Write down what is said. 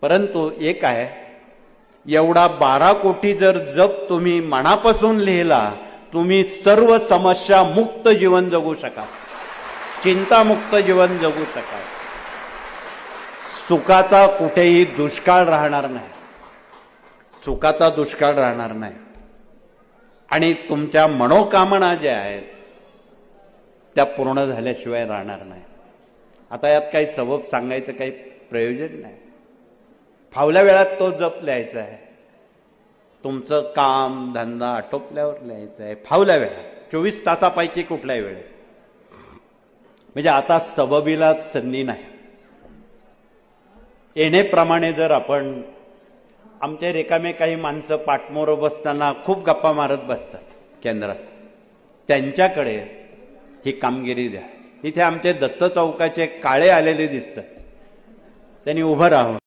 परंतु एक आहे, एवढा 12 कोटी जर जप तुम्ही मनापासून लिहिला, तुम्ही सर्व समस्या मुक्त जीवन जगू शकाल, चिंतामुक्त जीवन जगू शकाल. सुखाचा कुठेही दुष्काळ राहणार नाही, सुखाचा दुष्काळ राहणार नाही. आणि तुमच्या मनोकामना ज्या आहेत त्या पूर्ण झाल्याशिवाय राहणार नाही. आता यात काही सबब सांगायचं काही प्रयोजन नाही. फावल्या वेळात तो जप लिहायचा आहे, तुमचं काम धंदा आटोपल्यावर लिहायचं आहे, फावल्या वेळात 24 तासापैकी कुठल्याही वेळेत. म्हणजे आता सबबीला संधी नाही. येणेप्रमाणे जर आपण, आमच्या रिकामे काही माणसं पाठमोर बसताना खूप गप्पा मारत बसतात केंद्रात, त्यांच्याकडे ही कामगिरी द्या. इथे आमचे दत्त चौकाचे काळे आलेले दिसतात, त्यांनी उभं राहून